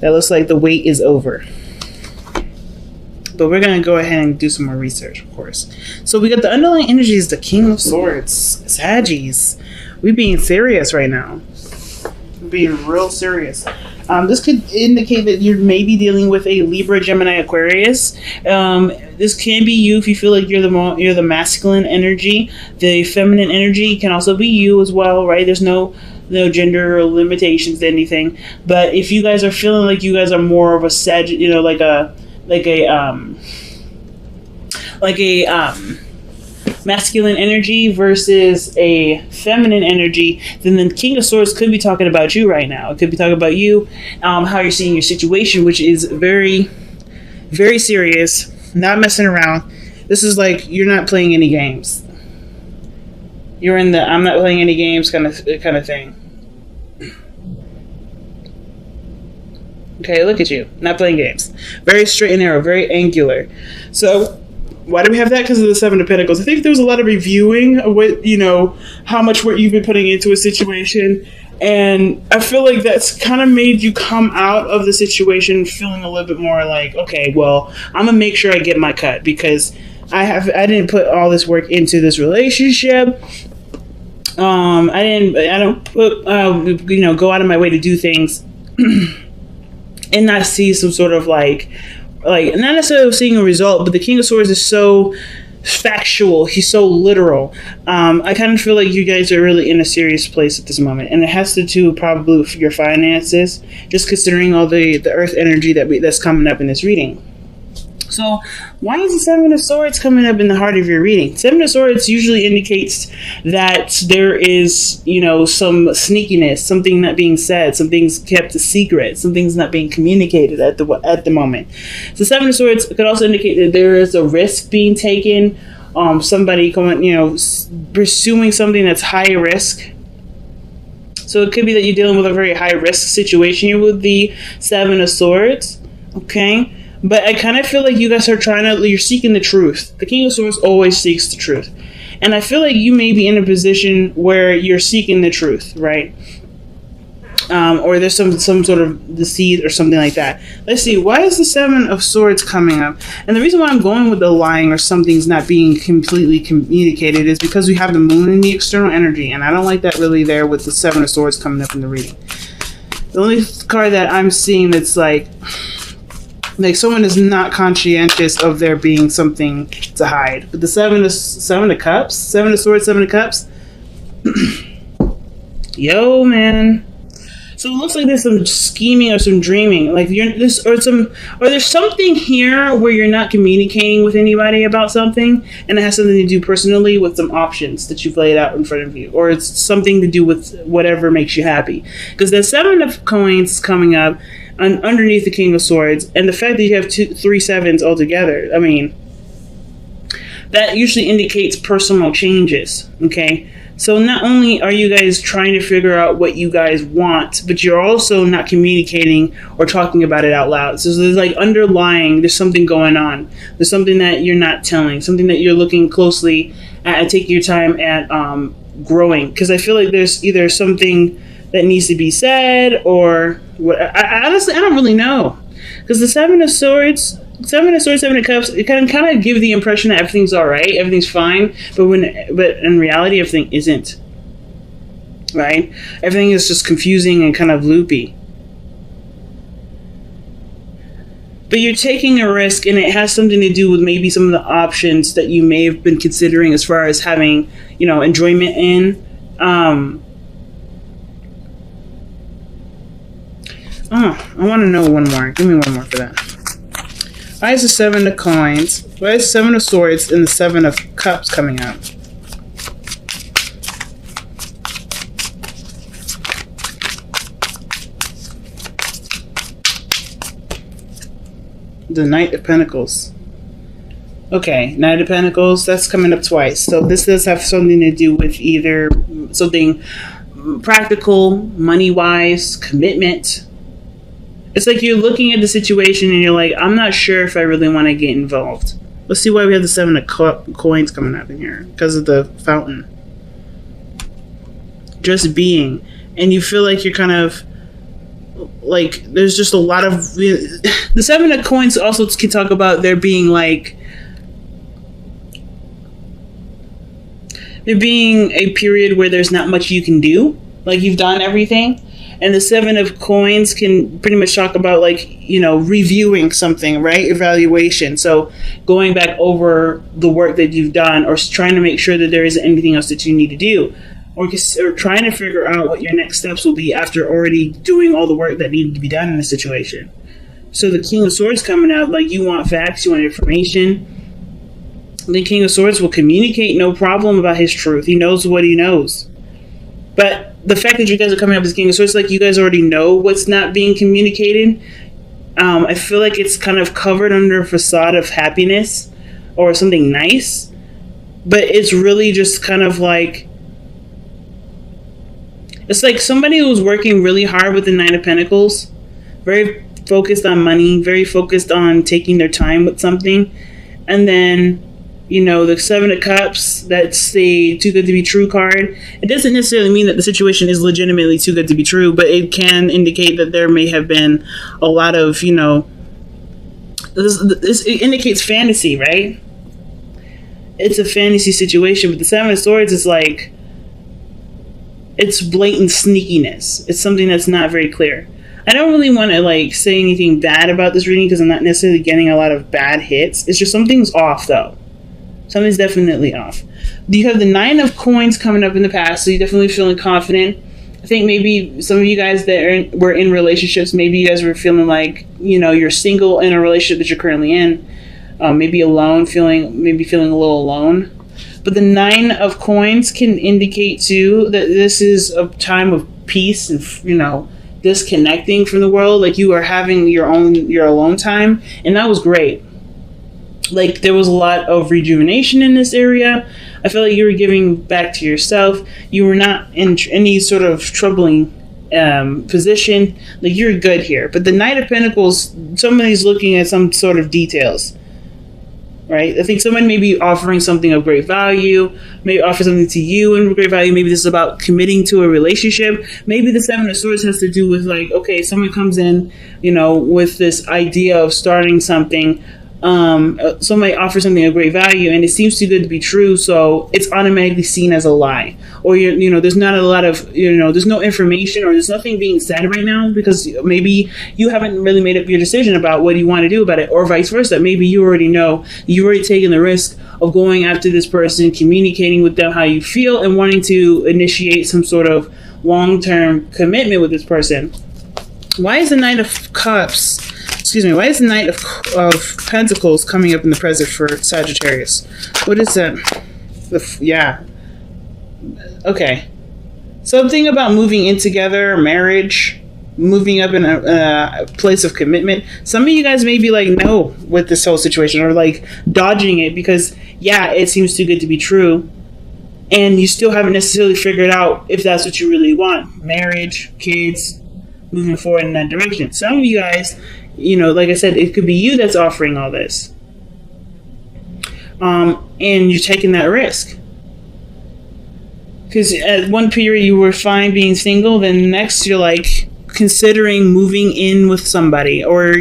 That looks like the wait is over. But we're going to go ahead and do some more research, of course. So we got the underlying energies, the King of Swords, Saggies. We're being serious right now. We're being real serious. This could indicate that you're maybe dealing with a Libra, Gemini, Aquarius. This can be you if you feel like you're the masculine energy. The feminine energy can also be you as well, right? There's no gender or limitations to anything. But if you guys are feeling like you guys are more of a Sag, like a masculine energy versus a feminine energy, then the King of Swords could be talking about you right now. It could be talking about you, how you're seeing your situation, which is very, very serious, not messing around. This is like you're not playing any games. You're in the I'm not playing any games kind of thing. Okay, look at you. Not playing games. Very straight and narrow, very angular. So, why do we have that? Because of the Seven of Pentacles. I think there was a lot of reviewing of what, how much work you've been putting into a situation. And I feel like that's kind of made you come out of the situation feeling a little bit more like, okay, well, I'm going to make sure I get my cut because I didn't put all this work into this relationship. I don't put, go out of my way to do things and not see some sort of like not necessarily seeing a result, but the King of Swords is so factual. He's so literal. I kind of feel like you guys are really in a serious place at this moment, and it has to do probably with your finances, just considering all the earth energy that's coming up in this reading. So why is the Seven of Swords coming up in the heart of your reading? Seven of Swords usually indicates that there is, some sneakiness, something not being said, something's kept a secret, something's not being communicated at the moment. So Seven of Swords could also indicate that there is a risk being taken, somebody going, pursuing something that's high risk. So it could be that you're dealing with a very high risk situation here with the Seven of Swords. Okay. But I kind of feel like you guys are you're seeking the truth. The King of Swords always seeks the truth. And I feel like you may be in a position where you're seeking the truth, right? Or there's some sort of deceit or something like that. Let's see, why is the Seven of Swords coming up? And the reason why I'm going with the lying or something's not being completely communicated is because we have the Moon in the external energy. And I don't like that really there with the Seven of Swords coming up in the reading. The only card that I'm seeing that's like someone is not conscientious of there being something to hide. But the Seven of Cups, Seven of Swords, Seven of Cups. Yo, man. So it looks like there's some scheming or some dreaming. Like there's something here where you're not communicating with anybody about something, and it has something to do personally with some options that you've laid out in front of you, or it's something to do with whatever makes you happy. Because the Seven of Coins is coming up underneath the King of Swords, and the fact that you have 3 sevens altogether, I mean, that usually indicates personal changes. Okay. So not only are you guys trying to figure out what you guys want, but you're also not communicating or talking about it out loud. So there's like there's something going on. There's something that you're not telling, something that you're looking closely at and taking your time at growing. Because I feel like there's either something that needs to be said or what. I honestly, I don't really know. Because the Seven of Swords, Seven of Cups, it can kind of give the impression that everything's all right, everything's fine, but in reality, everything isn't. Right? Everything is just confusing and kind of loopy. But you're taking a risk, and it has something to do with maybe some of the options that you may have been considering as far as having, enjoyment in. I want to know one more. Give me one more for that. Why is the Seven of Coins? Why is the Seven of Swords and the Seven of Cups coming up? The Knight of Pentacles. Okay, Knight of Pentacles, that's coming up twice. So this does have something to do with either something practical, money-wise, commitment. It's like you're looking at the situation and you're like, I'm not sure if I really want to get involved. Let's see why we have the Seven of Coins coming up in here. Because of the fountain. Just being. And you feel like you're kind of like there's just a lot of the Seven of Coins also can talk about there being like there being a period where there's not much you can do, like you've done everything. And the Seven of Coins can pretty much talk about like, you know, reviewing something, right? Evaluation. So going back over the work that you've done, or trying to make sure that there isn't anything else that you need to do, or trying to figure out what your next steps will be after already doing all the work that needed to be done in a situation. So the King of Swords coming out, like you want facts, you want information. The King of Swords will communicate no problem about his truth. He knows what he knows. But the fact that you guys are coming up as King of Swords, like you guys already know what's not being communicated. I feel like it's kind of covered under a facade of happiness or something nice. But it's really just kind of like, it's like somebody who's working really hard with the Nine of Pentacles, very focused on money, very focused on taking their time with something. And then, you know, the Seven of Cups, that's the too good to be true card. It doesn't necessarily mean that the situation is legitimately too good to be true, but it can indicate that there may have been a lot of, you know, it indicates fantasy, right? It's a fantasy situation, but the Seven of Swords is like, it's blatant sneakiness. It's something that's not very clear. I don't really want to like say anything bad about this reading because I'm not necessarily getting a lot of bad hits. It's just something's off though. Something's definitely off. You have the Nine of Coins coming up in the past, so you're definitely feeling confident. I think maybe some of you guys that were in relationships, maybe you guys were feeling like, you know, you're single in a relationship that you're currently in. Maybe alone, feeling a little alone. But the Nine of Coins can indicate too that this is a time of peace and, you know, disconnecting from the world. Like you are having your alone time, and that was great. Like there was a lot of rejuvenation in this area. I feel like you were giving back to yourself. You were not in any sort of troubling position. Like you're good here. But the Knight of Pentacles, somebody's looking at some sort of details. Right? I think someone may be offering something of great value, maybe offer something to you in great value. Maybe this is about committing to a relationship. Maybe the Seven of Swords has to do with like, okay, someone comes in, you know, with this idea of starting something. Somebody offers something of great value and it seems too good to be true, so it's automatically seen as a lie. Or there's not a lot of, there's no information or there's nothing being said right now because maybe you haven't really made up your decision about what you want to do about it, or vice versa. Maybe you already know, you've already taken the risk of going after this person, communicating with them how you feel, and wanting to initiate some sort of long-term commitment with this person. Why is the Knight of Cups? Why is the Knight of Pentacles coming up in the present for Sagittarius? What is that? Yeah. Okay. Something about moving in together, marriage, moving up in a place of commitment. Some of you guys may be like, no, with this whole situation, or like dodging it because, yeah, it seems too good to be true. And you still haven't necessarily figured out if that's what you really want. Marriage, kids, moving forward in that direction. Some of you guys, like I said, it could be you that's offering all this. And you're taking that risk. Because at one period you were fine being single, then next you're like considering moving in with somebody, or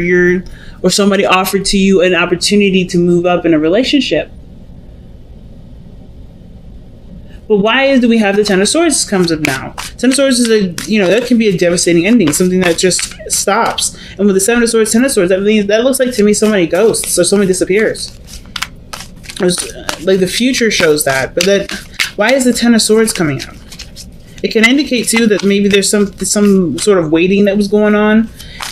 somebody offered to you an opportunity to move up in a relationship. But why do we have the Ten of Swords comes up now? Ten of Swords is that can be a devastating ending, something that just stops. And with the Seven of Swords, Ten of Swords, that looks like to me somebody ghosts or somebody disappears. Like the future shows that, but why is the Ten of Swords coming up? It can indicate too that maybe there's some sort of waiting that was going on,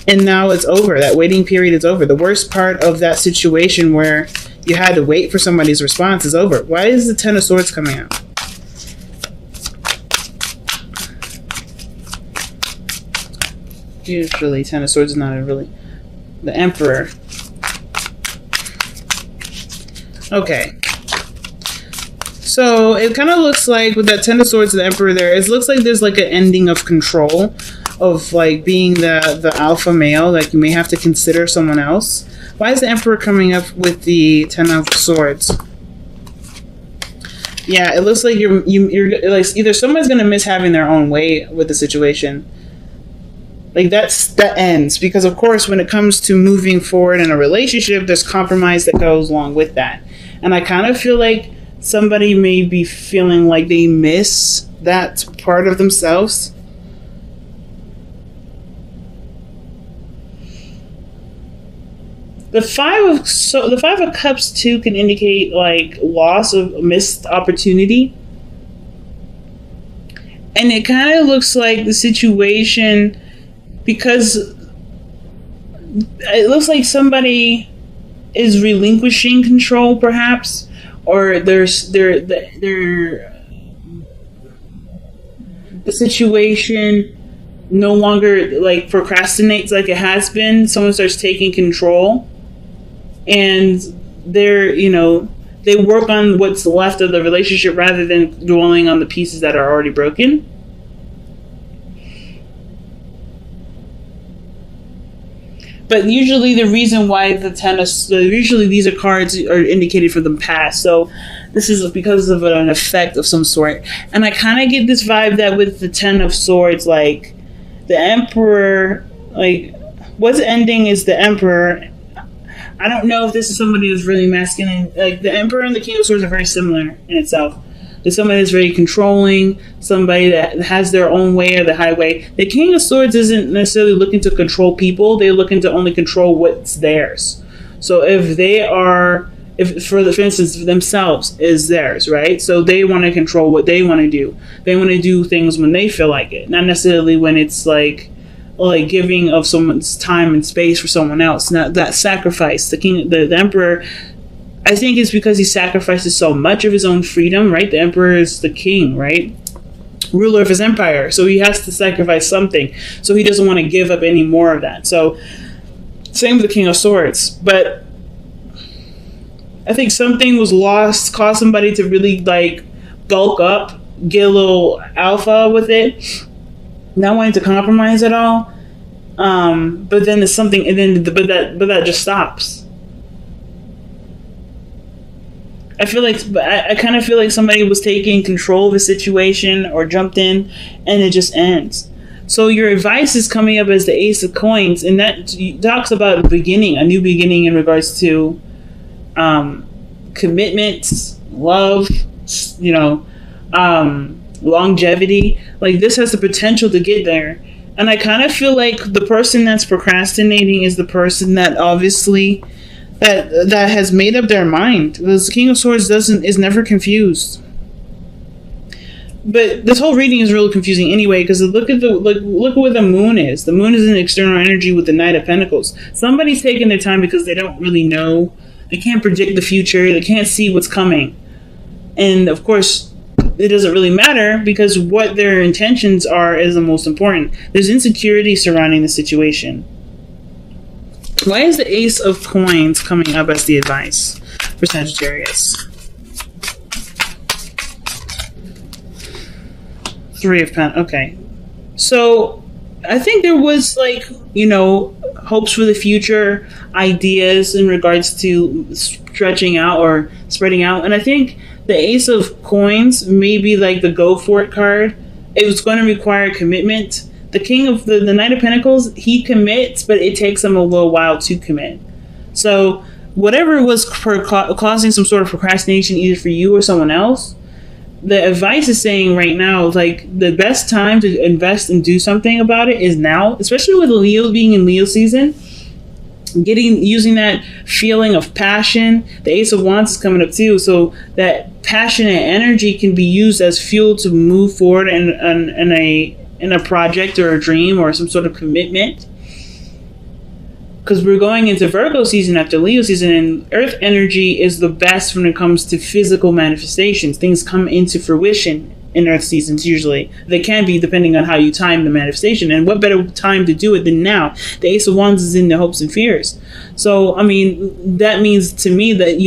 and now it's over. That waiting period is over. The worst part of that situation where you had to wait for somebody's response is over. Why is the Ten of Swords coming up? Usually, Ten of Swords is not the Emperor. Okay. So, it kind of looks like, with that Ten of Swords and the Emperor there, it looks like there's like an ending of control, of like being the alpha male, like you may have to consider someone else. Why is the Emperor coming up with the Ten of Swords? Yeah, it looks like you're like, either someone's going to miss having their own way with the situation. Like that ends, because of course when it comes to moving forward in a relationship, there's compromise that goes along with that. And I kind of feel like somebody may be feeling like they miss that part of themselves. The five of cups too can indicate like loss of missed opportunity. And it kind of looks like the situation, because it looks like somebody is relinquishing control, perhaps, or the situation no longer like procrastinates like it has been. Someone starts taking control, and they work on what's left of the relationship rather than dwelling on the pieces that are already broken. But usually the reason why usually these are cards are indicated for the past. So this is because of an effect of some sort. And I kind of get this vibe that with the Ten of Swords, like the Emperor, like what's ending is the Emperor. I don't know if this is somebody who's really masculine. Like the Emperor and the King of Swords are very similar in itself. There's somebody that's very controlling, somebody that has their own way or the highway. The King of Swords isn't necessarily looking to control people. They're looking to only control what's theirs. So if they are, for instance, themselves is theirs, right? So they want to control what they want to do. They want to do things when they feel like it, not necessarily when it's like giving of someone's time and space for someone else. Not that sacrifice. The Emperor, I think it's because he sacrifices so much of his own freedom, right? The Emperor is the king, right? Ruler of his empire. So he has to sacrifice something. So he doesn't want to give up any more of that. So same with the King of Swords. But I think something was lost, caused somebody to really like bulk up, get a little alpha with it, not wanting to compromise at all. But then there's something, and then but that just stops. I feel like I kind of feel like somebody was taking control of a situation or jumped in, and it just ends. So your advice is coming up as the Ace of Coins, and that talks about a beginning, a new beginning in regards to commitments, love, longevity. Like this has the potential to get there. And I kind of feel like the person that's procrastinating is the person that obviously that has made up their mind. The King of Swords is never confused. But this whole reading is really confusing anyway, because look at where the moon is. The moon is an external energy with the Knight of Pentacles. Somebody's taking their time because they don't really know. They can't predict the future. They can't see what's coming. And of course, it doesn't really matter because what their intentions are is the most important. There's insecurity surrounding the situation. Why is the Ace of Coins coming up as the advice for Sagittarius? Three of Pentacles. Okay. So I think there was hopes for the future, ideas in regards to stretching out or spreading out. And I think the Ace of Coins may be like the go for it card. It was going to require commitment. The King of the Knight of Pentacles, he commits, but it takes him a little while to commit. So whatever was causing some sort of procrastination, either for you or someone else, the advice is saying right now, like the best time to invest and do something about it is now, especially with Leo being in Leo season. Using that feeling of passion. The Ace of Wands is coming up too, so that passionate energy can be used as fuel to move forward in a project or a dream or some sort of commitment. Because we're going into Virgo season after Leo season, and Earth energy is the best when it comes to physical manifestations. Things come into fruition in Earth seasons usually. They can be depending on how you time the manifestation. And what better time to do it than now? The Ace of Wands is in the hopes and fears. So, I mean, that means to me that,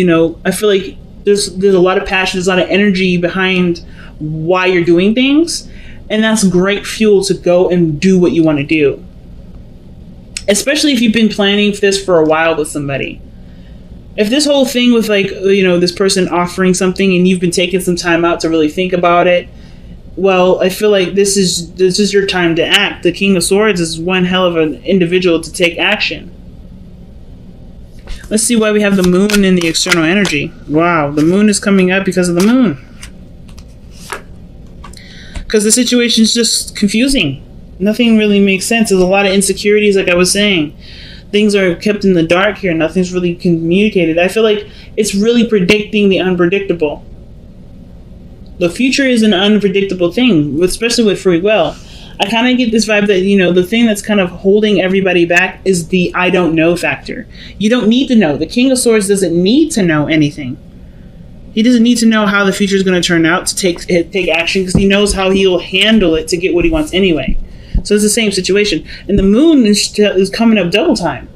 I feel like there's a lot of passion, there's a lot of energy behind why you're doing things. And that's great fuel to go and do what you want to do. Especially if you've been planning this for a while with somebody. If this whole thing with this person offering something and you've been taking some time out to really think about it, well, I feel like this is your time to act. The King of Swords is one hell of an individual to take action. Let's see why we have the moon in the external energy. Wow, the moon is coming up because of the moon. Because the situation is just confusing. Nothing really makes sense. There's a lot of insecurities, like I was saying. Things are kept in the dark here. Nothing's really communicated. I feel like it's really predicting the unpredictable. The future is an unpredictable thing, especially with free will. I kind of get this vibe that, the thing that's kind of holding everybody back is the I don't know factor. You don't need to know. The King of Swords doesn't need to know anything. He doesn't need to know how the future is going to turn out to take action, because he knows how he'll handle it to get what he wants anyway. So it's the same situation. And the moon is coming up double time.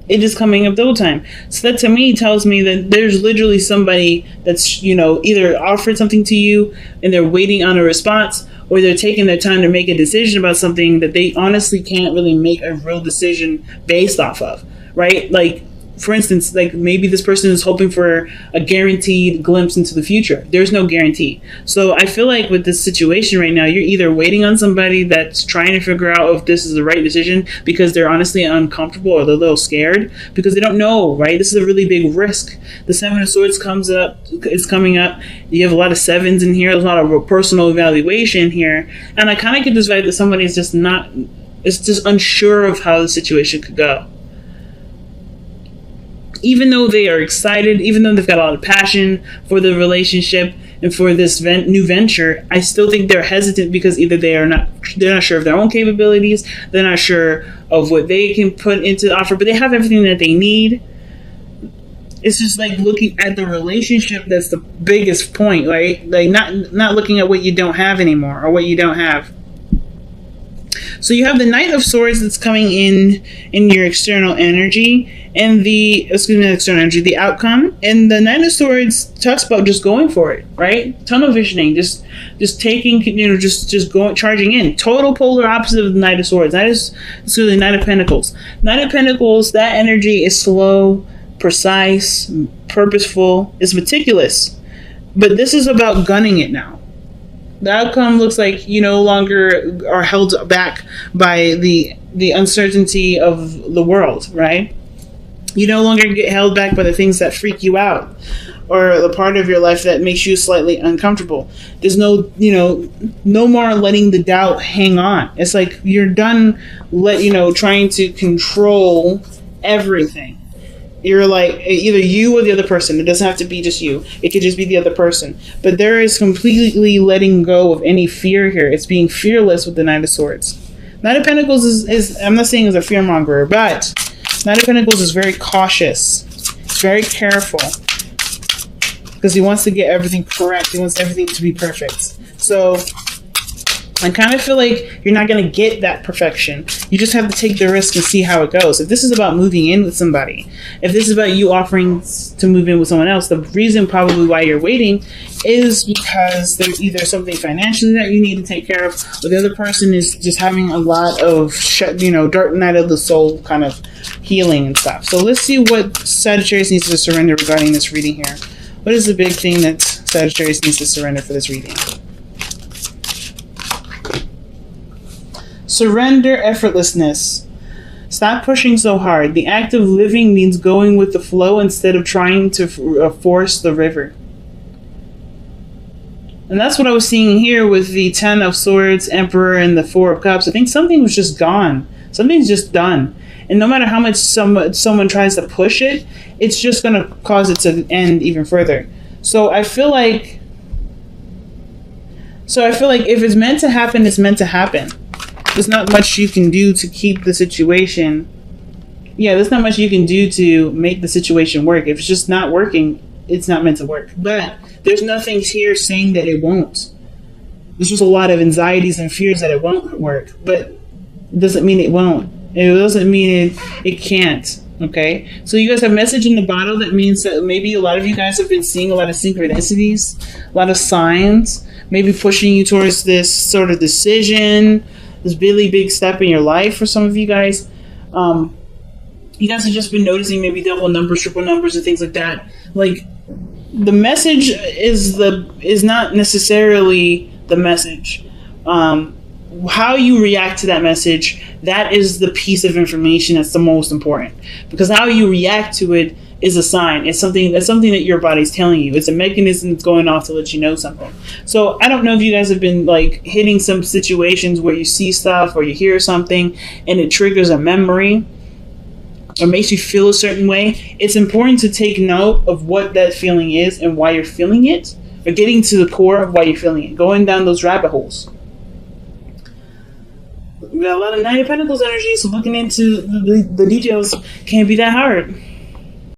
It is coming up double time. So that to me tells me that there's literally somebody that's, either offered something to you and they're waiting on a response, or they're taking their time to make a decision about something that they honestly can't really make a real decision based off of, right? Like, for instance, like maybe this person is hoping for a guaranteed glimpse into the future. There's no guarantee. So I feel like with this situation right now, you're either waiting on somebody that's trying to figure out if this is the right decision because they're honestly uncomfortable or they're a little scared because they don't know, right? This is a really big risk. The Seven of Swords is coming up. You have a lot of sevens in here. There's a lot of personal evaluation here. And I kind of get this vibe that somebody's just unsure of how the situation could go. Even though they are excited, even though they've got a lot of passion for the relationship and for this new venture, I still think they're hesitant because either they're not sure of their own capabilities, they're not sure of what they can put into the offer, but they have everything that they need. It's just like looking at the relationship that's the biggest point, right? Like not looking at what you don't have anymore or what you don't have. So you have the Knight of Swords that's coming in your external energy, and the outcome. And the Knight of Swords talks about just going for it, right? Tunnel visioning, just taking, just going, charging in. Total polar opposite of the Knight of Swords. That is the Knight of Pentacles. Knight of Pentacles, that energy is slow, precise, purposeful, is meticulous. But this is about gunning it now. The outcome looks like you no longer are held back by the uncertainty of the world, right? You no longer get held back by the things that freak you out or the part of your life that makes you slightly uncomfortable. There's no more letting the doubt hang on. It's like you're done trying to control everything. You're like either you or the other person. It doesn't have to be just you. It could just be the other person. But there is completely letting go of any fear here. It's being fearless with the Knight of Swords. Knight of Pentacles is I'm not saying is a fearmonger, but Knight of Pentacles is very cautious. He's very careful. Because he wants to get everything correct. He wants everything to be perfect. So I kind of feel like you're not going to get that perfection. You just have to take the risk and see how it goes. If this is about moving in with somebody, if this is about you offering to move in with someone else, the reason probably why you're waiting is because there's either something financially that you need to take care of, or the other person is just having a lot of, dark night of the soul kind of healing and stuff. So let's see what Sagittarius needs to surrender regarding this reading here. What is the big thing that Sagittarius needs to surrender for this reading? Surrender effortlessness. Stop pushing so hard. The act of living means going with the flow instead of trying to force the river. And that's what I was seeing here with the Ten of Swords, Emperor, and the Four of Cups. I think something was just gone. Something's just done. And no matter how much someone tries to push it, it's just going to cause it to end even further. So I feel like if it's meant to happen, it's meant to happen. There's not much you can do to keep the situation. Yeah, there's not much you can do to make the situation work. If it's just not working, it's not meant to work. But there's nothing here saying that it won't. There's just a lot of anxieties and fears that it won't work. But it doesn't mean it won't. It doesn't mean it can't. Okay? So you guys have message in the bottle. That means that maybe a lot of you guys have been seeing a lot of synchronicities, a lot of signs, maybe pushing you towards this sort of decision, this really big step in your life for some of you guys. You guys have just been noticing maybe double numbers, triple numbers, and things like that. Like, the message is not necessarily the message. How you react to that message, that is the piece of information that's the most important, because how you react to it is a sign. It's something that your body's telling you. It's a mechanism that's going off to let you know something. So I don't know if you guys have been like hitting some situations where you see stuff or you hear something and it triggers a memory or makes you feel a certain way. It's important to take note of what that feeling is and why you're feeling it, or getting to the core of why you're feeling it, going down those rabbit holes. We got a lot of Nine of Pentacles energy, so looking into the details can't be that hard.